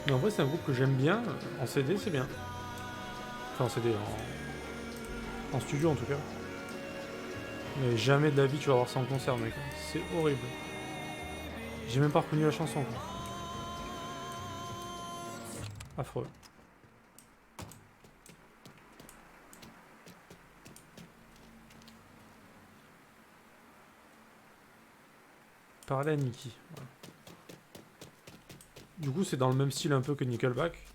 Mais en vrai, c'est un groupe que j'aime bien. En CD, c'est bien. Enfin, en CD, en studio en tout cas. Mais jamais de la vie tu vas voir ça en concert, mec. C'est horrible. J'ai même pas reconnu la chanson, quoi. Affreux. Parler à Nikki. Voilà. Du coup, c'est dans le même style un peu que Nickelback.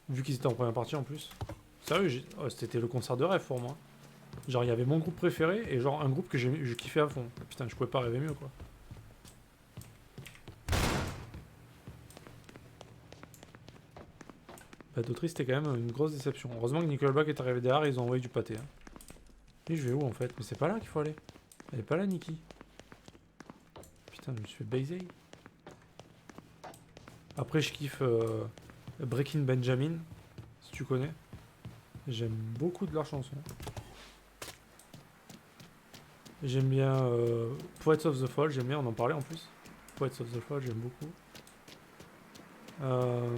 Vu qu'ils étaient en première partie en plus. Sérieux, oh, c'était le concert de rêve pour moi. Genre, il y avait mon groupe préféré et genre un groupe que je kiffais à fond. Putain, je pouvais pas rêver mieux, quoi. Bah, d'autres, c'était quand même une grosse déception. Heureusement que Nickelback est arrivé derrière et ils ont envoyé du pâté. Hein. Et je vais où en fait? Mais c'est pas là qu'il faut aller. Elle est pas là, Nikki. Putain, je me suis fait baiser. Après, je kiffe Breaking Benjamin, si tu connais. J'aime beaucoup de leurs chansons. J'aime bien Poets of the Fall, j'aime bien, on en parlait en plus. Poets of the Fall, j'aime beaucoup. Euh,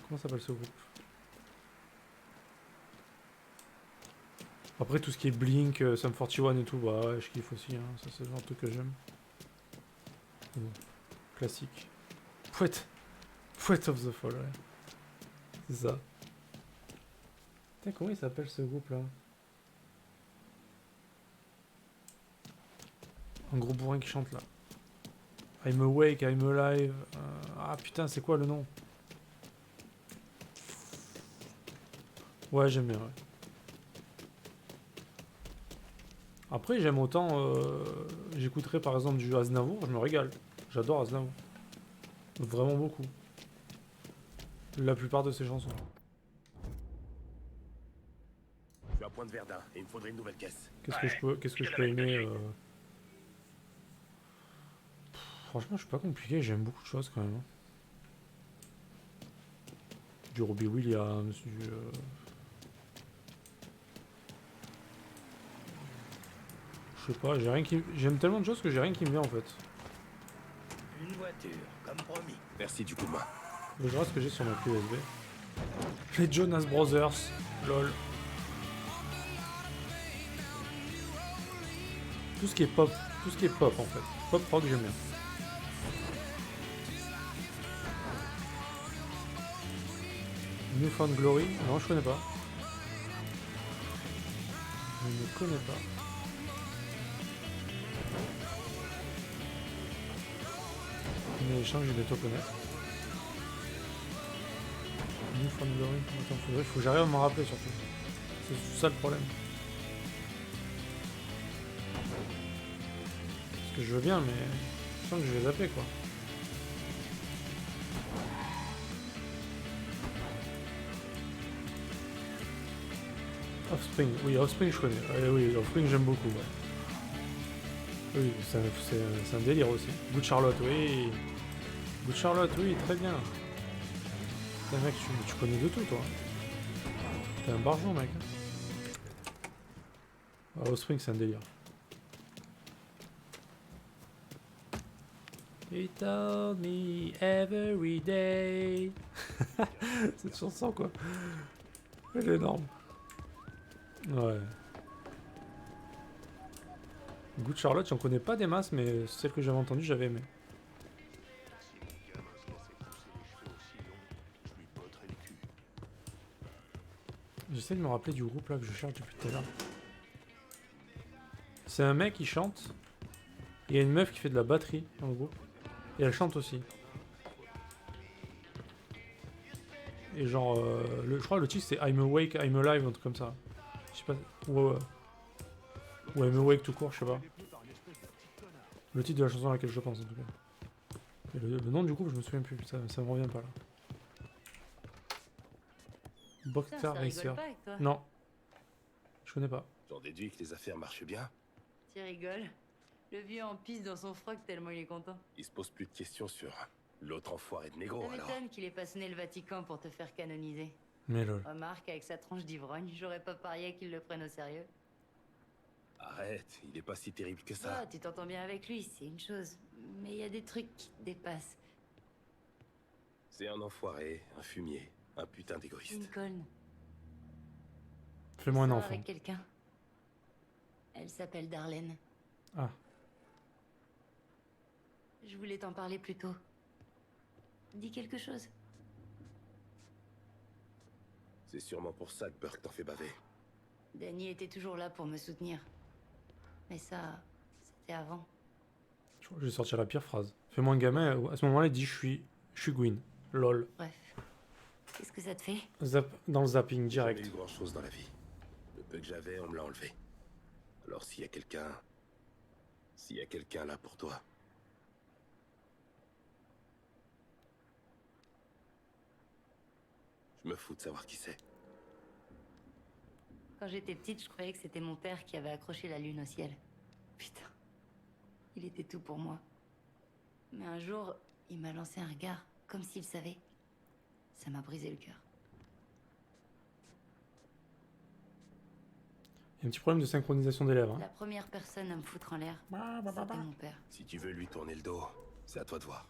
Comment s'appelle ce groupe? Après, tout ce qui est Blink, Sum 41 et tout, bah ouais, je kiffe aussi. Hein. Ça, c'est le genre de truc que j'aime. Bon, classique. Poet of the Fall, ouais. C'est ça. Putain, comment il s'appelle ce groupe là? Un gros bourrin qui chante là. I'm awake, I'm alive. Ah putain, c'est quoi le nom? Ouais, j'aime bien, ouais. Après, j'aime autant. J'écouterai par exemple du Aznavour, je me régale. J'adore Aznavour. Vraiment beaucoup. La plupart de ses chansons. Je suis à Pointe Verdun et il me faudrait une nouvelle caisse. Qu'est-ce que je peux aimer Franchement, je suis pas compliqué, j'aime beaucoup de choses quand même. Hein. Du Robbie Williams, je sais pas, j'aime tellement de choses que j'ai rien qui me vient en fait. Une voiture, comme promis. Merci du coup de main. Je vois ce que j'ai sur ma clé USB. Les Jonas Brothers, lol. Tout ce qui est pop, en fait. Pop rock, j'aime bien. New Found Glory, non, je connais pas. Je ne connais pas. Mais je sens que je vais bientôt connaître. New Found Glory, attends, faut que j'arrive à m'en rappeler surtout. C'est ça le problème. Parce que je veux bien, mais je sens que je vais zapper quoi. Offspring, oui, Offspring je connais. Oui, Offspring j'aime beaucoup. Ouais. Oui, c'est un délire aussi. Good Charlotte, oui. Good Charlotte, oui, très bien. Putain, mec, tu connais de tout, toi. T'es un barjon, mec. Ah, Offspring, c'est un délire. He told me every day. Cette chanson, quoi. Elle est énorme. Ouais. Good Charlotte, j'en connais pas des masses, mais celle que j'avais entendue, j'avais aimé. J'essaie de me rappeler du groupe là que je cherche depuis tout à l'heure. C'est un mec qui chante. Il y a une meuf qui fait de la batterie dans le groupe. Et elle chante aussi. Et genre, je crois que le titre c'est I'm Awake, I'm Alive, un truc comme ça. Je sais pas. Ou I'm Awake tout court, je sais pas. Le titre de la chanson à laquelle je pense en tout cas. Et le nom du groupe, je me souviens plus, ça me revient pas là. Boxer Racer. Non, je connais pas. J'en déduis que les affaires marchent bien. Tu rigoles. Le vieux en pisse dans son froc tellement il est content. Il se pose plus de questions sur l'autre enfoiré de négro Ça alors. m'étonne qu'il ait pas sonné le Vatican pour te faire canoniser. Mais lol. Remarque, avec sa tronche d'ivrogne, j'aurais pas parié qu'il le prenne au sérieux. Arrête, il est pas si terrible que Ah, ça. tu t'entends bien avec lui, c'est une chose. Mais il y a des trucs qui te dépassent. C'est un enfoiré, un fumier, un putain d'égoïste. Lincoln, Fais-moi un sors enfant. avec quelqu'un. Elle s'appelle Darlene. Ah, Je voulais t'en parler plus tôt. Dis quelque chose. C'est sûrement pour ça que Burke t'en fait baver. Danny était toujours là pour me soutenir. Mais ça, c'était avant. je crois que je vais sortir la pire phrase. Fais-moi un gamin, à ce moment-là, il dit je suis Gwyn. Lol. Bref. Qu'est-ce que ça te fait? Dans le zapping J'ai direct. jamais eu grand chose dans la vie. Le peu que j'avais, on me l'a enlevé. Alors s'il y a quelqu'un... S'il y a quelqu'un là pour toi... Je me fous de savoir qui c'est. Quand j'étais petite, je croyais que c'était mon père qui avait accroché la lune au ciel. Putain. Il était tout pour moi. Mais un jour, il m'a lancé un regard, comme s'il savait. Ça m'a brisé le cœur. Il y a un petit problème de synchronisation des lèvres. La première personne à me foutre en l'air, c'était mon père. Si tu veux lui tourner le dos, c'est à toi de voir.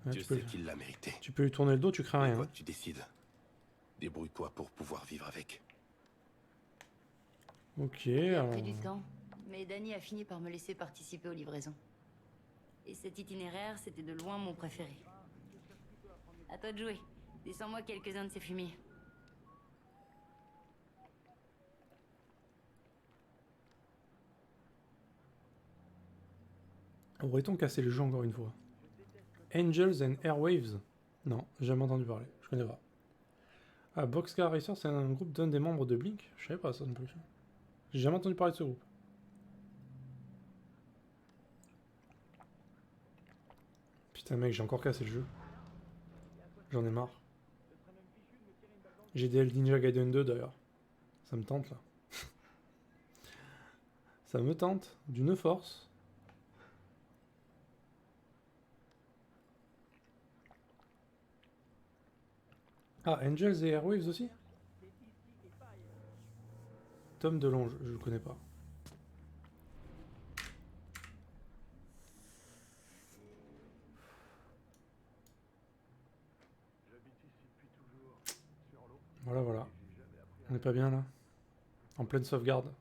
Ouais, Dieu sait qu'il l'a mérité. tu peux lui tourner le dos, tu crains Et rien. toi, Hein. tu décides. Débrouille-toi pour pouvoir vivre avec. Ok, Il a alors... pris du temps, mais Danny a fini par me laisser participer aux livraisons. Et cet itinéraire, c'était de loin mon préféré. À toi de jouer. Descends-moi quelques-uns de ces fumiers. Aurait-on cassé le jeu encore une fois? Angels and Airwaves? Non, jamais entendu parler. Je connais pas. Ah, Boxcar Racer, c'est un groupe d'un des membres de Blink? Je savais pas ça non plus. J'ai jamais entendu parler de ce groupe. Putain mec, j'ai encore cassé le jeu. J'en ai marre. J'ai des Ninja Gaiden 2 d'ailleurs. Ça me tente là. Ça me tente d'une force. Ah, Angels et Airwaves aussi? Tom DeLonge, je le connais pas. Voilà, voilà. On n'est pas bien là? En pleine sauvegarde.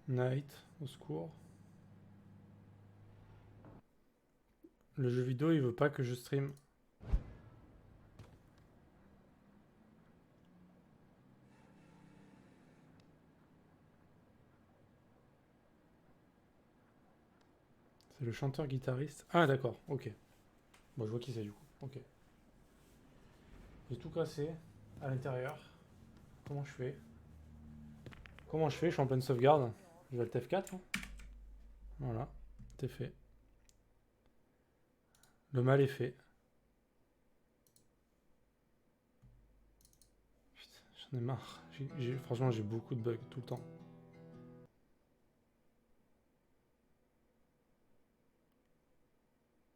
Night, au secours. Le jeu vidéo, il veut pas que je stream. C'est le chanteur-guitariste. Ah, d'accord, ok. Bon, je vois qui c'est du coup. Ok. J'ai tout cassé à l'intérieur. Comment je fais? Comment je fais? Je suis en pleine sauvegarde. Je vais le F4. Hein. Voilà, c'est fait. Le mal est fait. Putain, j'en ai marre. Franchement, j'ai beaucoup de bugs tout le temps.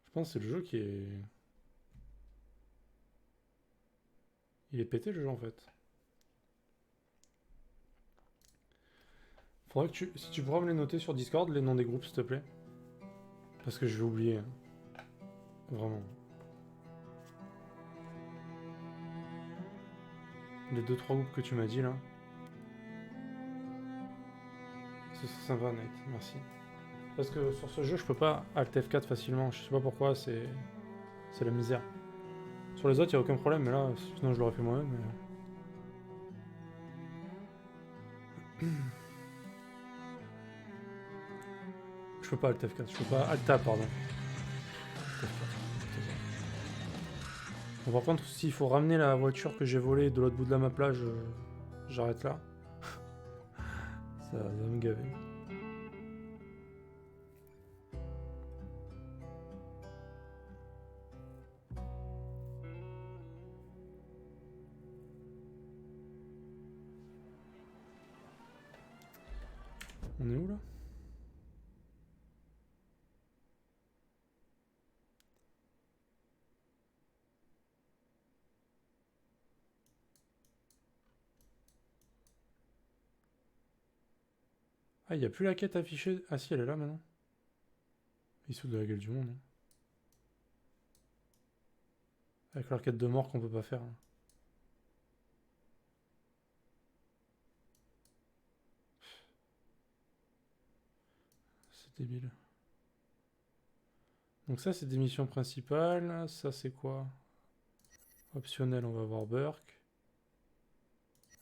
Je pense que c'est le jeu qui est... Il est pété le jeu en fait. Faudrait que si tu pourras me les noter sur Discord, les noms des groupes s'il te plaît. Parce que je vais oublier. Hein. Vraiment. Les 2-3 groupes que tu m'as dit là. Ce serait sympa, Nate, merci. Parce que sur ce jeu, je peux pas Alt F4 facilement. Je sais pas pourquoi, c'est la misère. Sur les autres, il n'y a aucun problème, mais là, sinon je l'aurais fait moi-même. Mais... Je peux pas Alt F4, je peux pas Alt Tab, pardon. Bon, par contre, s'il faut ramener la voiture que j'ai volée de l'autre bout de la map là, j'arrête là. Ça va me gaver. On est où là? Ah, il n'y a plus la quête affichée. Ah si, elle est là maintenant. Il se fout de la gueule du monde. Hein. Avec leur quête de mort qu'on peut pas faire. Là. C'est débile. Donc ça, c'est des missions principales. Ça, c'est quoi? Optionnel, on va voir Burke.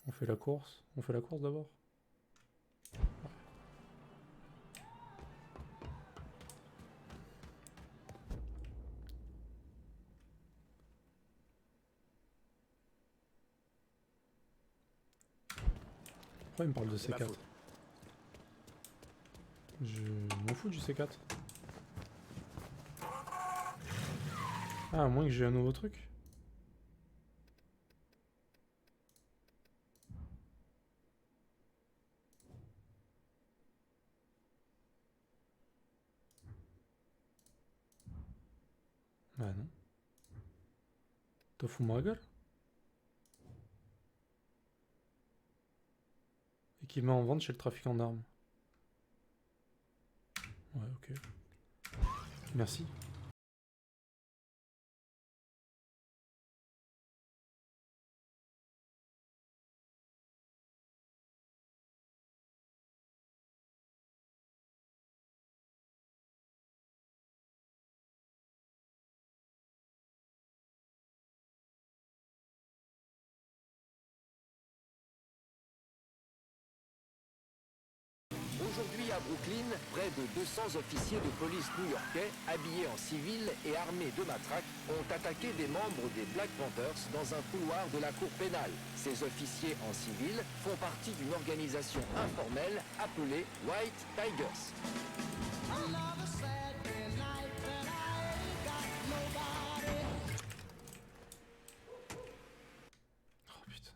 On fait la course. On fait la course d'abord. Pourquoi il me parle de C4? Je m'en fous du C4. Ah, à moins que j'ai un nouveau truc. Ah non. T'as fous ma gueule? Équipement en vente chez le trafiquant d'armes. Ouais, ok. Merci. Aujourd'hui à Brooklyn, près de 200 officiers de police new-yorkais, habillés en civil et armés de matraques, ont attaqué des membres des Black Panthers dans un couloir de la cour pénale. Ces officiers en civil font partie d'une organisation informelle appelée White Tigers. Oh putain.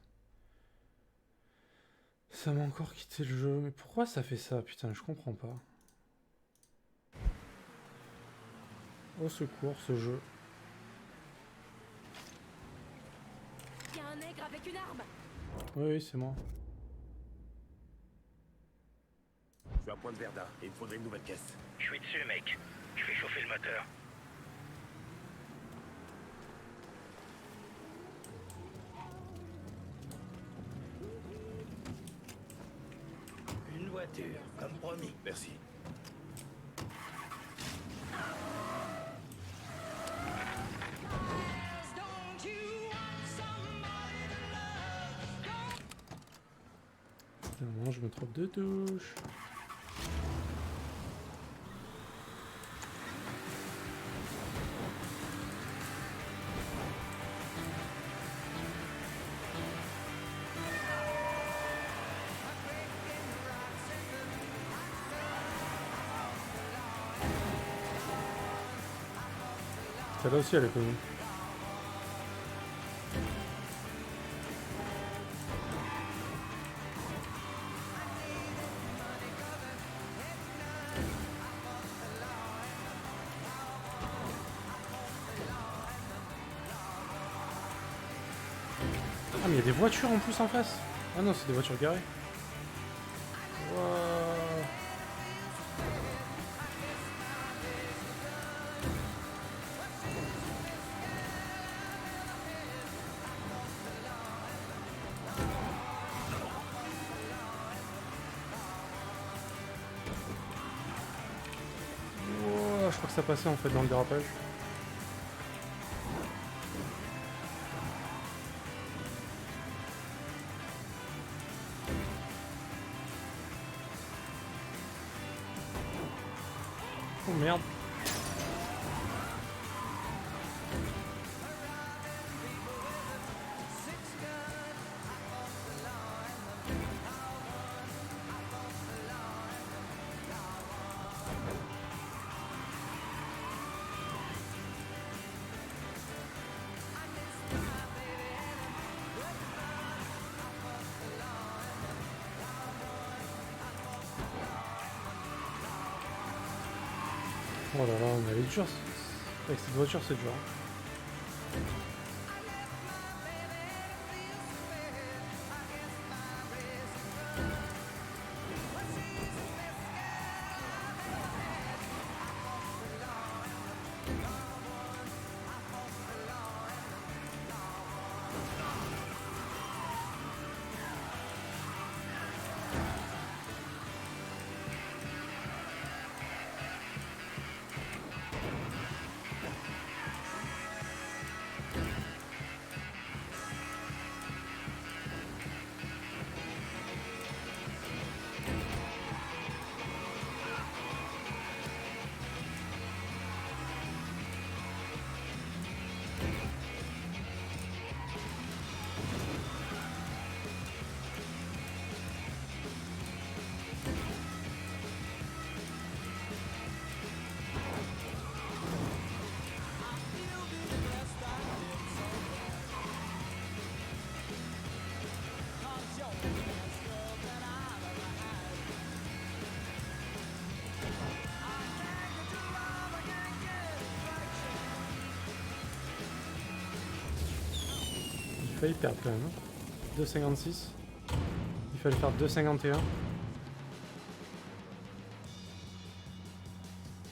Ça m'a encore quitté le jeu. Mais pourquoi ça fait ça? Putain, je comprends pas. Au secours, ce jeu. Il y a un nègre avec une arme. Oui, oui, c'est moi. Je suis à Pointe Verda et il me faudrait une nouvelle caisse. Je suis dessus, mec. Je fais chauffer le moteur. Une voiture, comme promis. Merci. Non, je me trompe de touche. Celle-là aussi, elle est connue. Ah, mais il y a des voitures en plus en face. Ah non, c'est des voitures garées. Wouah. Wouah, je crois que ça passait en fait dans le dérapage. Oh merde. Oh là là, mais elle est dure. Avec cette voiture, c'est dur. Il fallait perdre quand même. Hein. 2,56. Il fallait faire 2,51.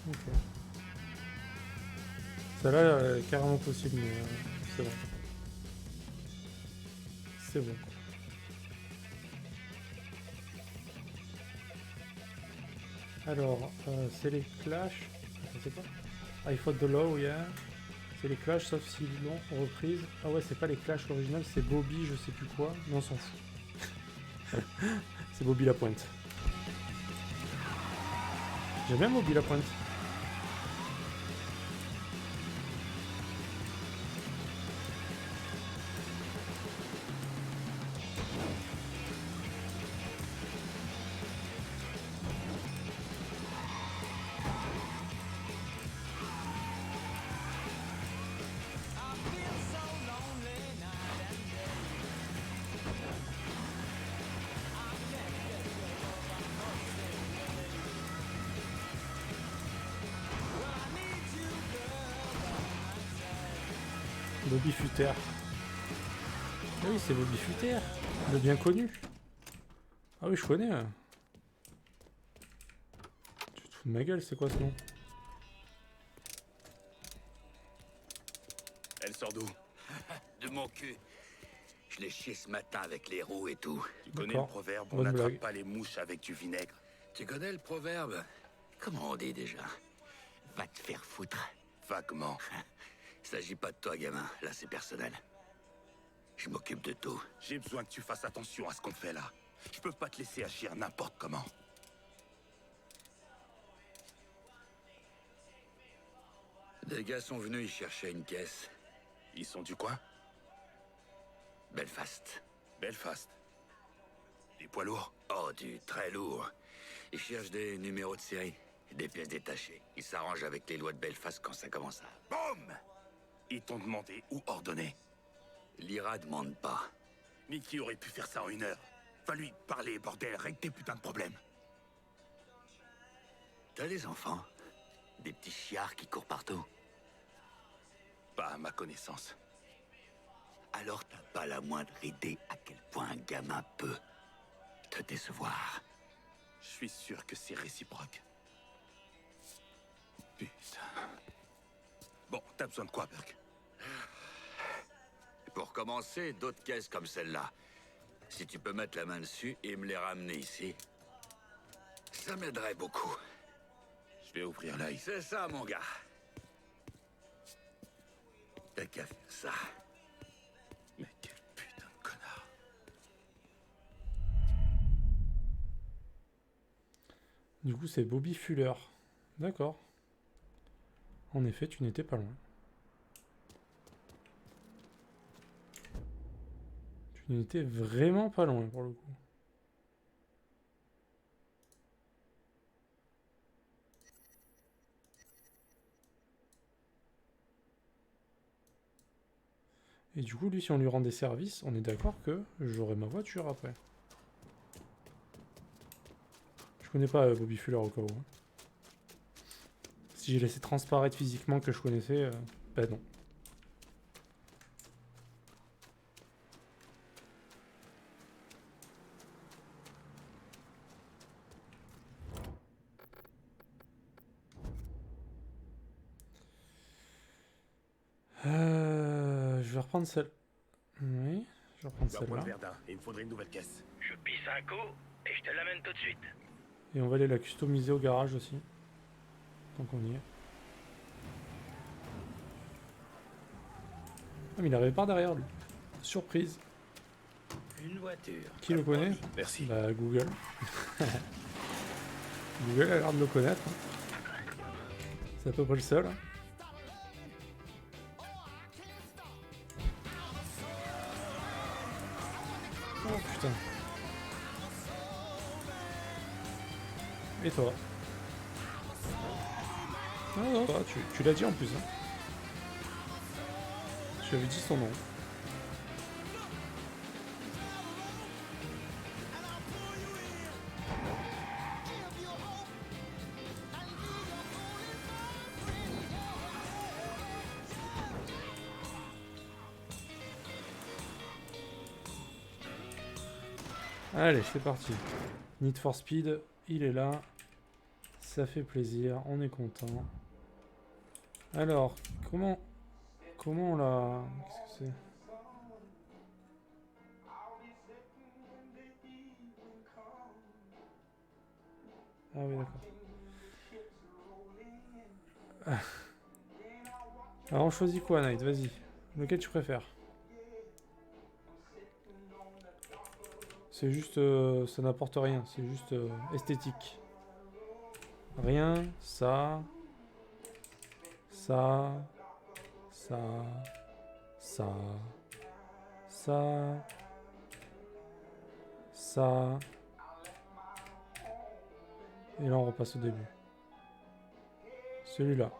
Ok. Celle-là est carrément possible, mais c'est bon. C'est bon. Alors, c'est les clashs. Attends, c'est quoi? I fought the law, yeah. C'est les clashs, sauf s'ils l'ont reprise. Ah ouais, c'est pas les clashs originales, c'est Bobby, je sais plus quoi. Mais on s'en fout. C'est Bobby Lapointe. J'aime bien Bobby Lapointe. Bobby Futter. Ah oui, c'est Bobby Futter, le bien connu. Ah oui, je connais. Tu te fous de ma gueule, c'est quoi ce nom? Elle sort d'où? De mon cul. Je l'ai chié ce matin avec les roues et tout. Tu connais le D'accord. proverbe, on Bonne n'attrape blague. pas les mouches avec du vinaigre. Tu connais le proverbe? Comment on dit déjà? Va te faire foutre. Vaguement. S'agit pas de toi, gamin. Là, c'est personnel. Je m'occupe de tout. J'ai besoin que tu fasses attention à ce qu'on fait là. Je peux pas te laisser agir n'importe comment. Des gars sont venus y chercher une caisse. Ils sont du coin? Belfast. Belfast. Des poids lourds? Oh, du très lourd. Ils cherchent des numéros de série, des pièces détachées. Ils s'arrangent avec les lois de Belfast quand ça commence à... Boum! Ils t'ont demandé ou ordonné. L'IRA demande pas. Mais qui aurait pu faire ça en 1 heure? Va lui parler, bordel, règle tes putains de problèmes. T'as des enfants? Des petits chiards qui courent partout? Pas à ma connaissance. Alors t'as pas la moindre idée à quel point un gamin peut te décevoir. Je suis sûr que c'est réciproque. Putain. Bon, t'as besoin de quoi, Burke? Pour commencer, d'autres caisses comme celle-là. Si tu peux mettre la main dessus et me les ramener ici, ça m'aiderait beaucoup. Je vais ouvrir l'œil. C'est ça, mon gars. T'as qu'à faire ça. Mais quel putain de connard. Du coup, c'est Bobby Fuller. D'accord. En effet, tu n'étais pas loin. Tu n'étais vraiment pas loin pour le coup. Et du coup, lui, si on lui rend des services, on est d'accord que j'aurai ma voiture après. Je connais pas Bobby Fuller au cas où. Hein. Si j'ai laissé transparaître physiquement que je connaissais, ben non. Je vais reprendre celle. Oui, je vais reprendre Je dois prendre celle-là. Verdun et il me faudrait une nouvelle caisse. Je pisse un coup et je te l'amène tout de suite. Et on va aller la customiser au garage aussi. Tant qu'on y est. Ah mais il arrive par derrière lui. Surprise. Une voiture. Qui le connaît? Merci. Bah Google. Google a l'air de le connaître. Hein. C'est à peu près le seul. Hein. Oh putain. Et toi? Non, non, toi, tu l'as dit en plus. Hein. Tu avais dit son nom. Allez, c'est parti. Need for Speed, il est là. Ça fait plaisir, on est content. Alors, comment on l'a... Qu'est-ce que c'est? Ah oui, d'accord. Ah. Alors on choisit quoi, Night? Vas-y. Lequel tu préfères? C'est juste... ça n'apporte rien, c'est juste esthétique. Rien, ça... Ça... Ça... Ça... Ça... Ça... Et là on repasse au début. Celui-là.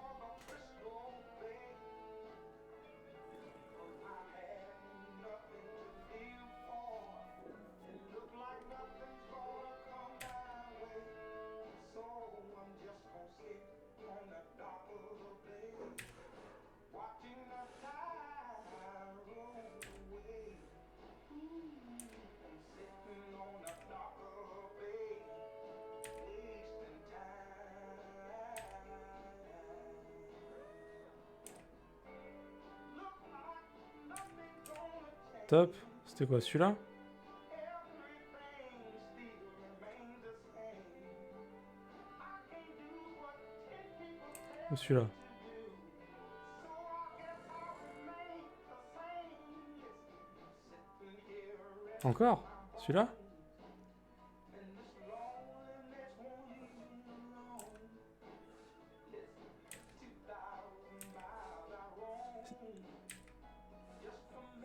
Top. C'était quoi, celui-là? Ou celui-là? Encore? Celui-là?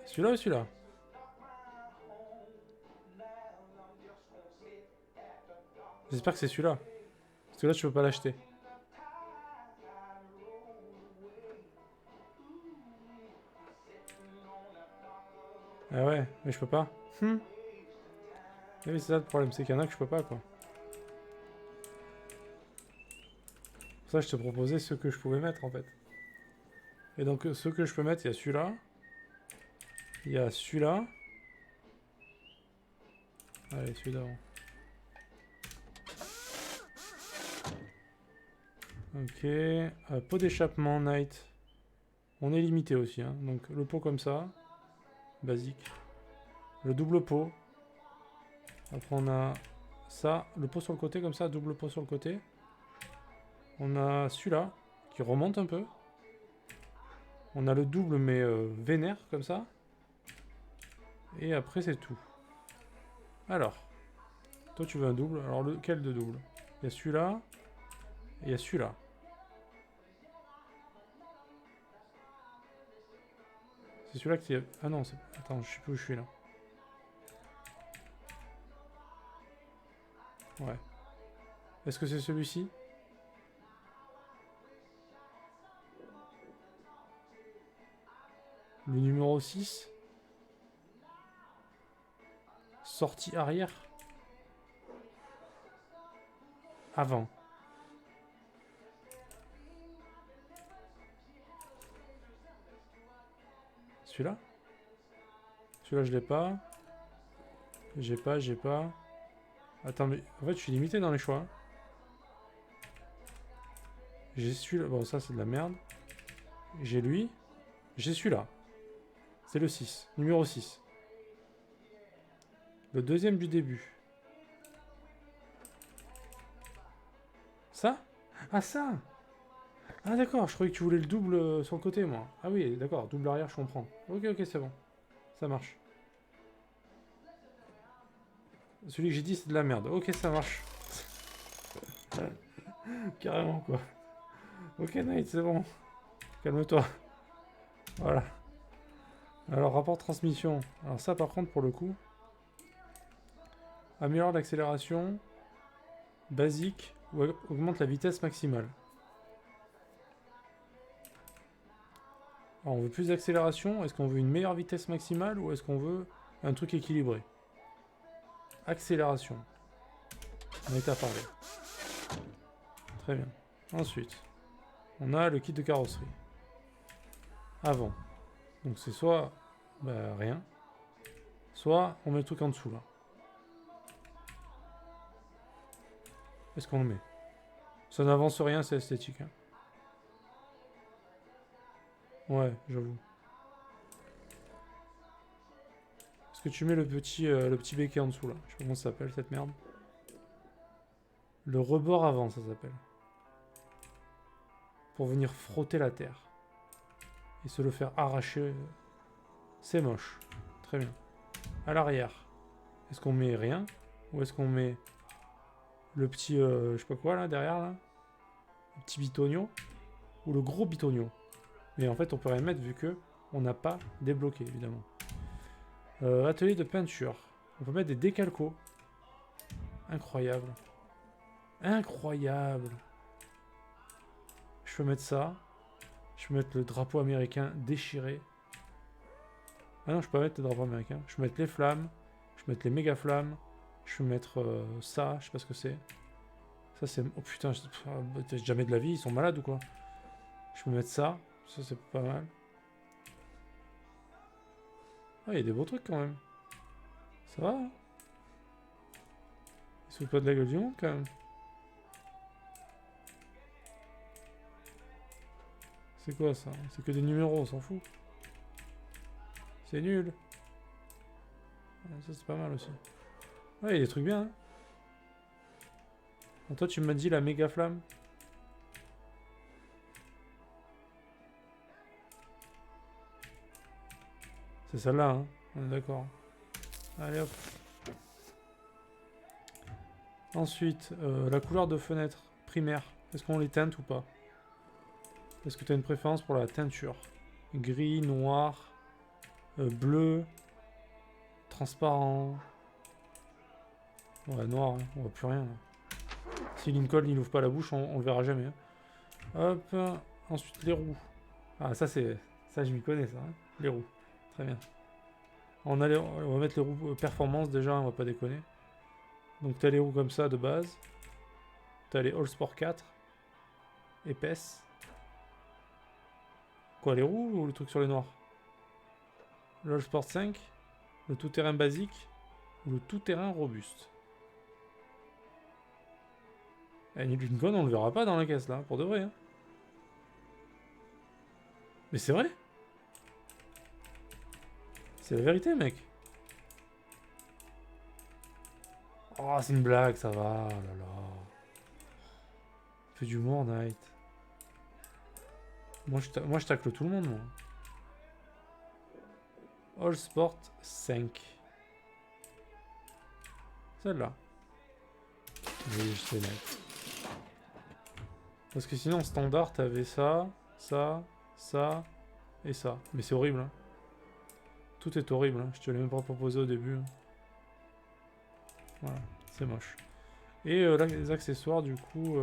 Celui-là ou celui-là? J'espère que c'est celui-là. Parce que là, tu peux pas l'acheter. Ah ouais, mais je peux pas. Ah oui, c'est ça le problème, c'est qu'il y en a que je peux pas, quoi. Pour ça, je te proposais ce que je pouvais mettre, en fait. Et donc, ce que je peux mettre, il y a celui-là. Il y a celui-là. Allez, celui d'avant. Ok. Pot d'échappement, Night. On est limité aussi, hein. Donc, le pot comme ça. Basique. Le double pot. Après, on a ça. Le pot sur le côté, comme ça. Double pot sur le côté. On a celui-là, qui remonte un peu. On a le double, mais vénère, comme ça. Et après, c'est tout. Alors. Toi, tu veux un double. Alors, lequel de double? Il y a celui-là. Et il y a celui-là. C'est celui-là qui est... Ah non, c'est... Attends, je sais plus où je suis, là. Ouais. Est-ce que c'est celui-ci? Le numéro 6. Sortie arrière. celui-là. Celui-là, je l'ai pas. J'ai pas. Attends, mais en fait, je suis limité dans les choix. J'ai celui-là. Bon, ça, c'est de la merde. J'ai lui. J'ai celui-là. C'est le 6. Numéro 6. Le deuxième du début. Ça? Ah, ça! Ah, d'accord. Je croyais que tu voulais le double sur le côté, moi. Ah oui, d'accord. Double arrière, je comprends. Ok, ok, c'est bon. Ça marche. Celui que j'ai dit, c'est de la merde. Ok, ça marche. Carrément, quoi. Ok, Nate, c'est bon. Calme-toi. Voilà. Alors, rapport transmission. Alors ça, par contre, pour le coup... Améliore l'accélération. Basique. Ou augmente la vitesse maximale. Alors, on veut plus d'accélération. Est-ce qu'on veut une meilleure vitesse maximale ou est-ce qu'on veut un truc équilibré? Accélération. On est à parler. Très bien. Ensuite, on a le kit de carrosserie. Avant. Donc c'est soit bah, rien, soit on met le truc en dessous là. Est-ce qu'on le met? Ça n'avance rien, c'est esthétique. Hein. Ouais, j'avoue. Est-ce que tu mets le petit béquet en dessous là? Je sais pas comment ça s'appelle cette merde. Le rebord avant, ça s'appelle. Pour venir frotter la terre. Et se le faire arracher. C'est moche. Très bien. À l'arrière. Est-ce qu'on met rien? Ou est-ce qu'on met le petit, je sais pas quoi là, derrière là? Le petit bitonio? Ou le gros bitonio? Mais en fait, on peut rien mettre vu que on n'a pas débloqué, évidemment. Atelier de peinture. On peut mettre des décalcos. Incroyable. Incroyable. Je peux mettre ça. Je peux mettre le drapeau américain déchiré. Ah non, je peux pas mettre le drapeau américain. Je peux mettre les flammes. Je peux mettre les méga flammes. Je peux mettre ça. Je sais pas ce que c'est. Ça, c'est... Oh putain, jamais de la vie. Ils sont malades ou quoi? Je peux mettre ça. Ça, c'est pas mal. Ah, il y a des beaux trucs quand même. Ça va, hein? Ils se foutent pas de la gueule du monde quand même. C'est quoi ça? C'est que des numéros, on s'en fout. C'est nul. Ça c'est pas mal aussi. Ouais, il y a des trucs bien. Hein. Bon, toi tu m'as dit la méga flamme. C'est celle-là, hein. On est d'accord. Allez hop. Ensuite, la couleur de fenêtre primaire. Est-ce qu'on les teinte ou pas? Est-ce que tu as une préférence pour la teinture? Gris, noir, bleu, transparent. Ouais, noir, hein. On voit plus rien. Là. Si Lincoln il ouvre pas la bouche, on le verra jamais. Hein. Hop. Ensuite, les roues. Ah, ça c'est... Ça je m'y connais ça. Hein. Les roues. Très bien. On va mettre les roues performance déjà, on va pas déconner. Donc t'as les roues comme ça de base. T'as les All Sport 4. Épaisses. Quoi, les roues ou le truc sur les noirs? Le All Sport 5. Le tout-terrain basique. Ou le tout-terrain robuste. Et Lincoln, on le verra pas dans la caisse là, pour de vrai. Hein. Mais c'est vrai. C'est la vérité, mec. Oh, c'est une blague, ça va. Oh là là. Fais d'humour, Night. Moi, je tacle tout le monde, moi. All Sport 5. Celle-là. Oui, je sais, Night. Parce que sinon, standard, t'avais ça, ça, ça et ça. Mais c'est horrible, hein. Tout est horrible, hein. Je te l'ai même pas proposé au début. Hein. Voilà, c'est moche. Et là, les accessoires, du coup,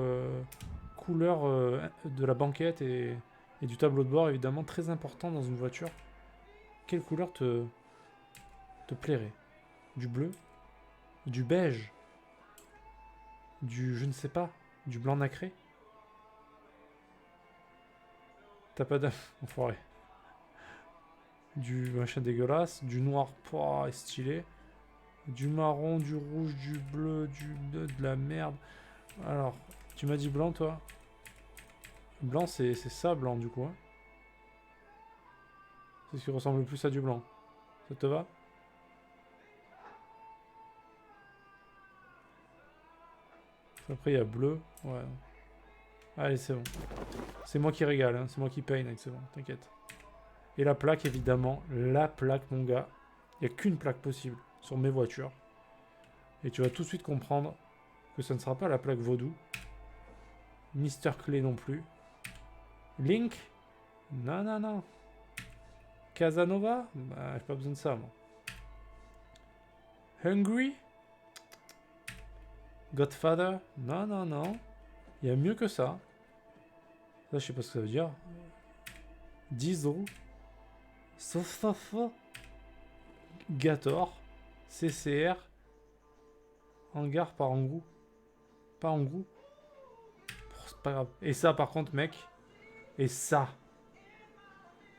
couleur de la banquette et du tableau de bord, évidemment, très important dans une voiture. Quelle couleur te plairait? Du bleu? Du beige? Du je ne sais pas? Du blanc nacré? T'as pas d'âme, enfoiré. Du machin dégueulasse. Du noir, pas stylé. Du marron, du rouge, du bleu, de la merde. Alors, tu m'as dit blanc, toi? Blanc, c'est ça, blanc, du coup. Hein. C'est ce qui ressemble le plus à du blanc. Ça te va? Après, il y a bleu. Ouais. Allez, c'est bon. C'est moi qui régale, hein. C'est moi qui paye, mec, c'est bon, t'inquiète. Et la plaque, évidemment. La plaque, mon gars. Il n'y a qu'une plaque possible sur mes voitures. Et tu vas tout de suite comprendre que ça ne sera pas la plaque vaudou. Mister Clé non plus. Link? Non, non, non. Casanova? Bah, j'ai pas besoin de ça, moi. Hungry? Godfather? Non, non, non. Il y a mieux que ça. Ça, je sais pas ce que ça veut dire. Diesel. Sofafa. Gator. CCR. Hangar par Angrou. Pas Angrou. C'est pas grave. Et ça, par contre, mec. Et ça.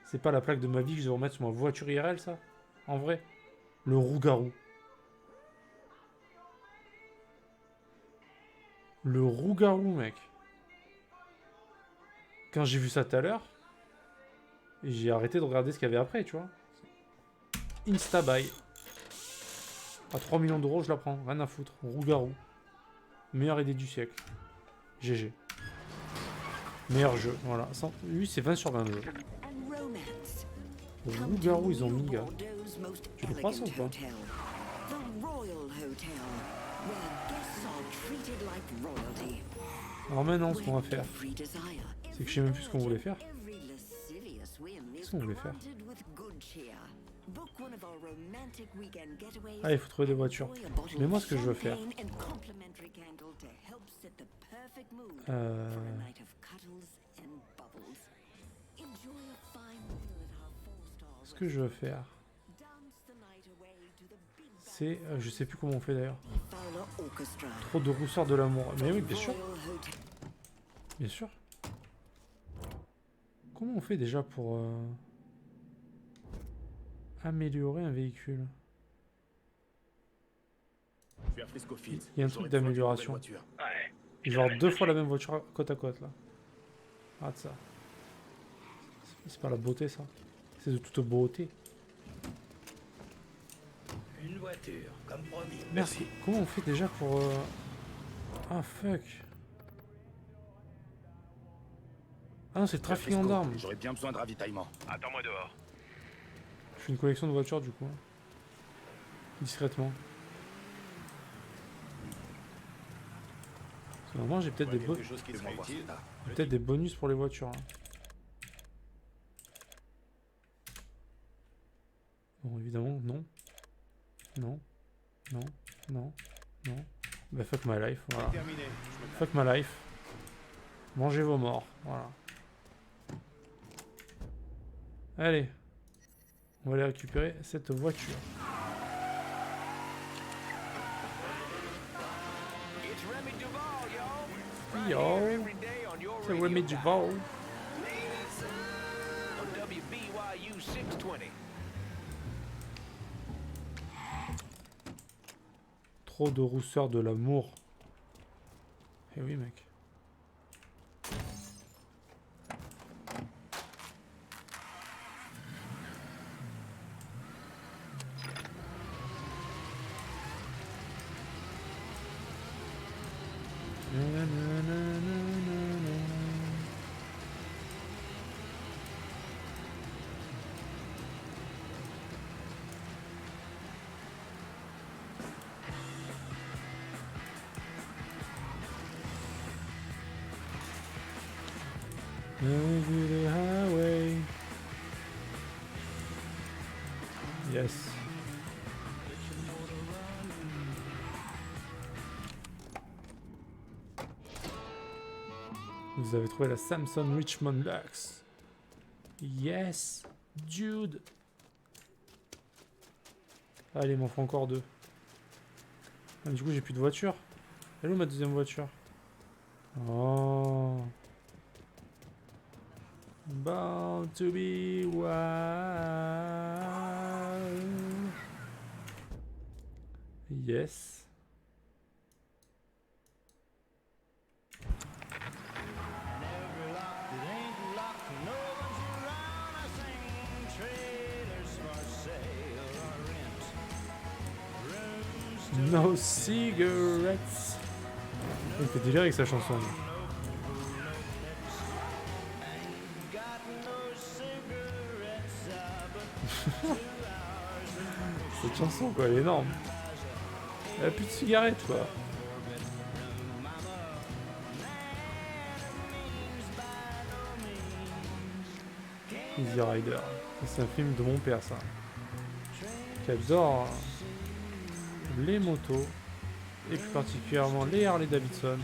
C'est pas la plaque de ma vie que je vais remettre sur ma voiture IRL, ça? En vrai. Le Rougarou. Le Rougarou, mec. Quand j'ai vu ça tout à l'heure, j'ai arrêté de regarder ce qu'il y avait après, tu vois. Insta-buy. À 3 millions d'euros, je la prends. Rien à foutre. Rougarou. Meilleure idée du siècle. GG. Meilleur jeu, voilà. Lui, c'est 20 sur 20 le jeu. Rougarou, ils ont mis, gars. Tu le crois, ça, ou pas? Alors maintenant, ce qu'on va faire, c'est que je sais même plus ce qu'on voulait faire. Qu'est-ce qu'on voulait faire? Ah, il faut trouver des voitures. Mais moi, ce que je veux faire... Ce que je veux faire... C'est... je sais plus comment on fait, d'ailleurs. Trop de rousseur de l'amour. Mais oui, bien sûr. Bien sûr. Comment on fait déjà pour... améliorer un véhicule? Il y a un truc d'amélioration. Ouais. Genre 2 fois la même voiture côte à côte là. Regarde ça. C'est pas la beauté ça. C'est de toute beauté. Une voiture, comme promis. Merci. Comment on fait déjà pour... Ah fuck. Ah non, c'est le trafiquant d'armes. J'aurais bien besoin de ravitaillement. Attends-moi dehors. Je fais une collection de voitures du coup. Hein. Discrètement. Parce que normalement j'ai peut-être des, peut-être des bonus pour les voitures. Hein. Bon évidemment non. Non. Non. Non. Non. Bah fuck my life. Voilà. Fuck my life. Mangez vos morts. Voilà. Allez. On va aller récupérer cette voiture. Yo, c'est Remy Duval. Trop de rousseur de l'amour. Eh oui, mec. Over the highway. Yes. Vous avez trouvé la Samson Richmond Lux. Yes, dude. Allez, il m'en faut encore 2. Ah, du coup, j'ai plus de voiture. Elle est où ma deuxième voiture? Oh. Born to be wild. Yes. No cigarettes. Il fait délire avec sa chanson. lui. Cette chanson quoi, elle est énorme. Elle a plus de cigarettes quoi. Easy Rider. Ça, c'est un film de mon père ça. Qui adore les motos. Et plus particulièrement les Harley Davidson.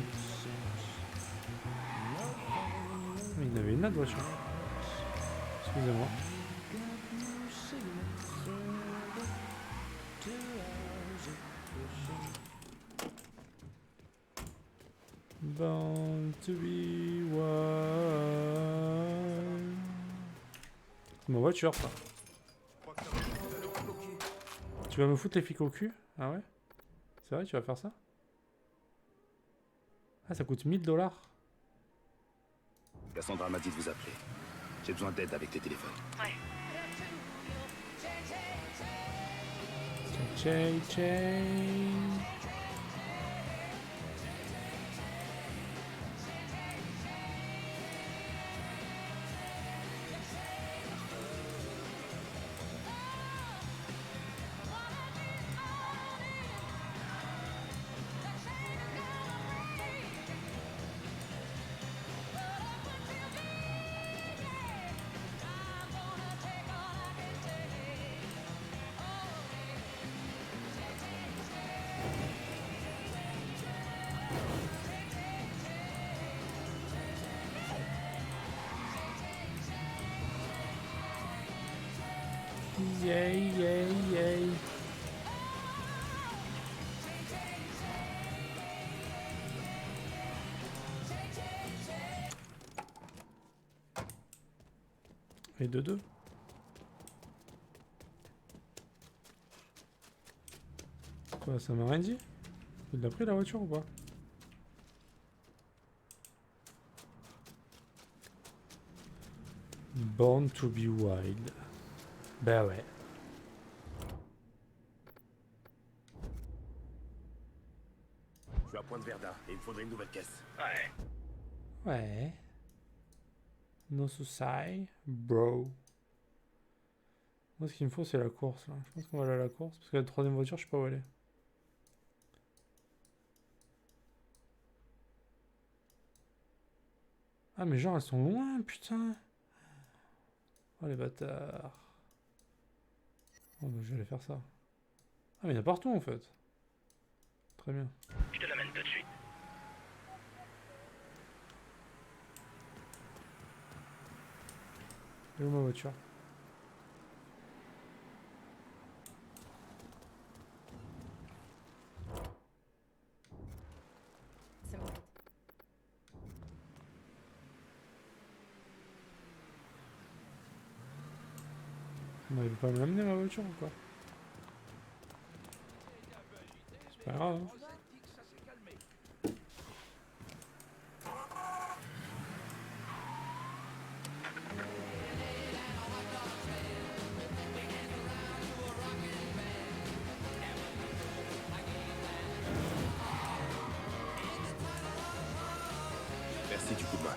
Il y en avait une autre voiture. Excusez-moi. Born to be wild. C'est ma voiture ça. Tu vas me foutre les flics au cul? Ah ouais? C'est vrai, tu vas faire ça? Ah, ça coûte 1000 $. Cassandra m'a dit de vous appeler. J'ai besoin d'aide avec les téléphones. Chay, chay. Yay, yay, yay. Et de deux. Quoi, ça m'a rien dit? Il l'a pris la voiture ou pas? Born to be wild. Bah ouais. Je suis à Pointe Verda et il me faudrait une nouvelle caisse. Ouais. Ouais. No suicide, bro. Moi, ce qu'il me faut, c'est la course. Là. Je pense qu'on va aller à la course. Parce que la troisième voiture, je sais pas où elle est. Ah, mais genre, elles sont loin, putain. Oh, les bâtards. Oh, bah, je vais aller faire ça. Ah, mais il y en a partout, en fait. Très bien. Je te l'amène tout de suite. Elle est où ma voiture? C'est bon. Bah, il veut pas me l'amener, ma voiture, ou quoi? C'est pas grave, hein. Merci du coup de main.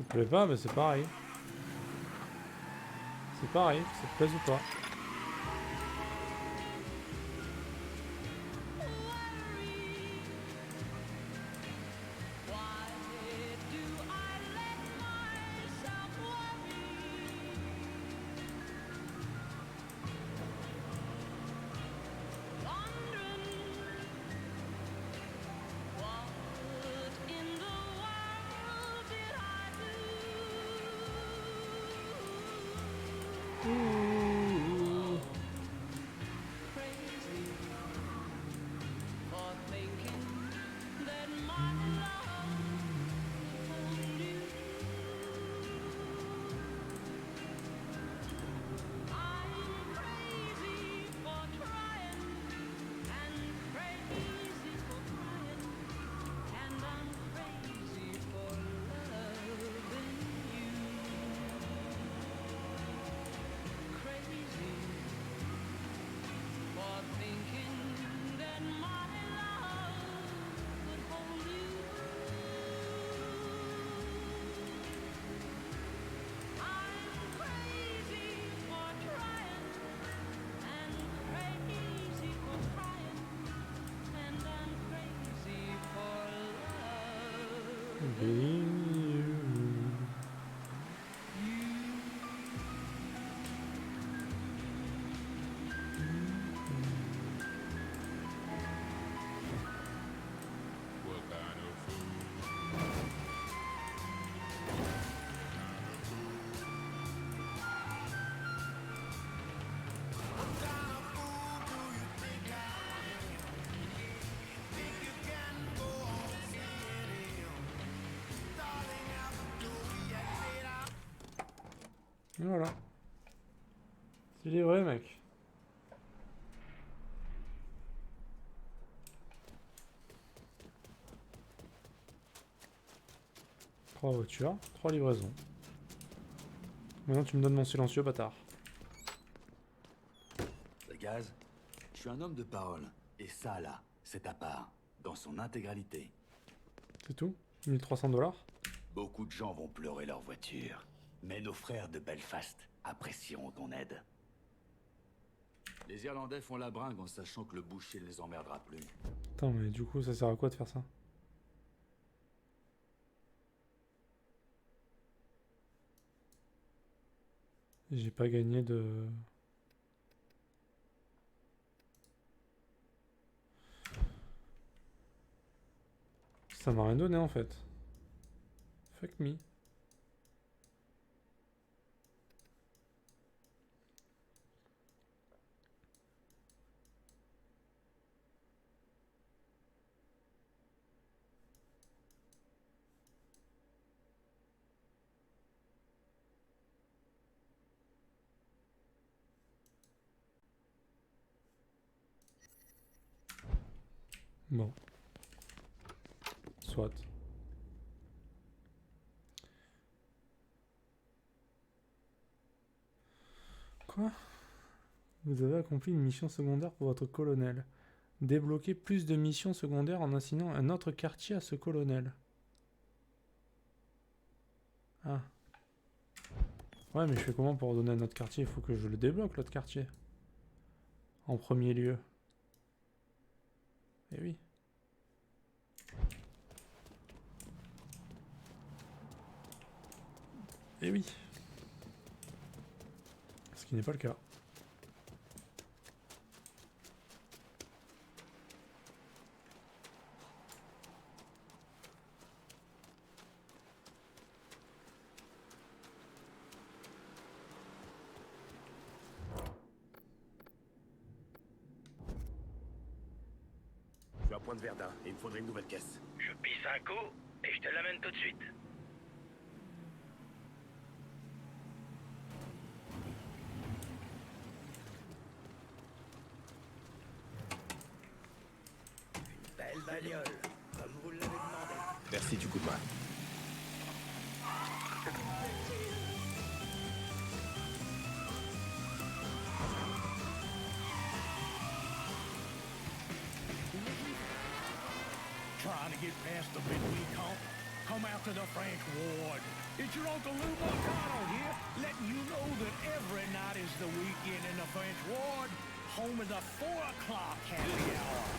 Ça te plaît pas, mais c'est pareil. C'est pareil, ça te plaise ou pas. Voilà. C'est livré, mec. 3 voitures, 3 livraisons. Maintenant tu me donnes mon silencieux, bâtard. Gaz, je suis un homme de parole. Et ça, là, c'est à part. Dans son intégralité. C'est tout 1300 $. Beaucoup de gens vont pleurer leur voiture. Mais nos frères de Belfast apprécieront ton aide. Les Irlandais font la bringue en sachant que le boucher ne les emmerdera plus. Attends, mais du coup, ça sert à quoi de faire ça? J'ai pas gagné de... Ça m'a rien donné en fait. Fuck me. Bon. Soit. Quoi? Vous avez accompli une mission secondaire pour votre colonel. Débloquez plus de missions secondaires en assignant un autre quartier à ce colonel. Ah. Ouais, mais je fais comment pour donner un autre quartier? Il faut que je le débloque, l'autre quartier. En premier lieu. Eh oui. Eh oui. Ce qui n'est pas le cas. Je suis à Pointe Verdun et il me faudrait une nouvelle caisse. Je pisse un coup et je te l'amène tout de suite. Une belle bagnole, comme vous l'avez demandé. Merci du coup de main. Trying to get past the midweek hump. come out to the French Ward. It's your Uncle Lou Marcano here, letting you know that every night is the weekend in the French Ward, home of the 4 o'clock happy hour.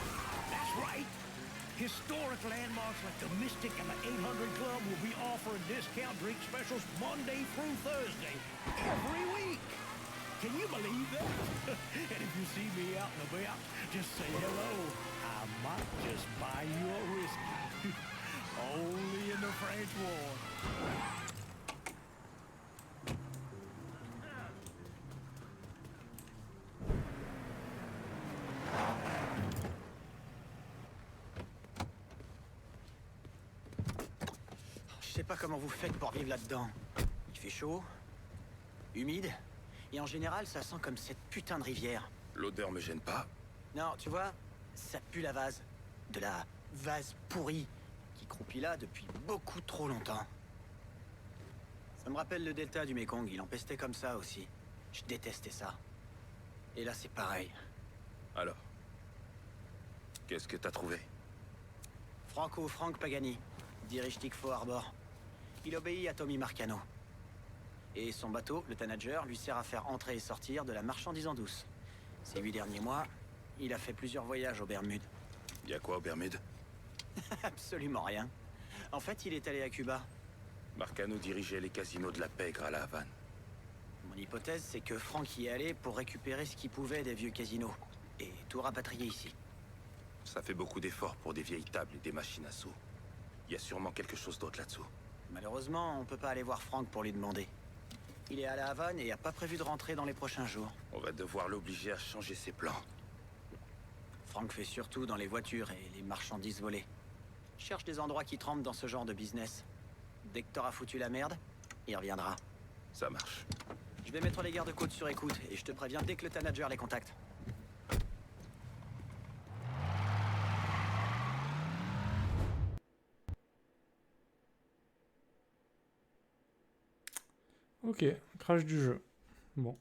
That's right. Historic landmarks like the Mystic and the 800 Club will be offering discount drink specials Monday through Thursday, every week. Can you believe that? And if you see me out and about, just say hello. I might just buy you a whiskey. Only in the French Ward. Je sais pas comment vous faites pour vivre là-dedans. Il fait chaud, humide, et en général, ça sent comme cette putain de rivière. L'odeur me gêne pas. Non, tu vois, ça pue la vase. De la vase pourrie, qui croupit là depuis beaucoup trop longtemps. Ça me rappelle le delta du Mekong, il empestait comme ça aussi. Je détestais ça. Et là, c'est pareil. Alors, qu'est-ce que t'as trouvé? Frank Pagani, dirige Tickfo Harbor. Il obéit à Tommy Marcano. Et son bateau, le Tanager, lui sert à faire entrer et sortir de la marchandise en douce. Ces 8 derniers mois, il a fait plusieurs voyages aux Bermudes. Y a quoi aux Bermudes? Absolument rien. En fait, il est allé à Cuba. Marcano dirigeait les casinos de la Pègre à la Havane. Mon hypothèse, c'est que Frank y est allé pour récupérer ce qu'il pouvait des vieux casinos. Et tout rapatrier ici. Ça fait beaucoup d'efforts pour des vieilles tables et des machines à sous. Y a sûrement quelque chose d'autre là-dessous. Malheureusement, on peut pas aller voir Frank pour lui demander. Il est à la Havane et a pas prévu de rentrer dans les prochains jours. On va devoir l'obliger à changer ses plans. Frank fait surtout dans les voitures et les marchandises volées. Cherche des endroits qui trempent dans ce genre de business. Dès que t'auras foutu la merde, il reviendra. Ça marche. Je vais mettre les gardes-côtes sur écoute et je te préviens dès que le Tanager les contacte. Ok, crash du jeu. Bon.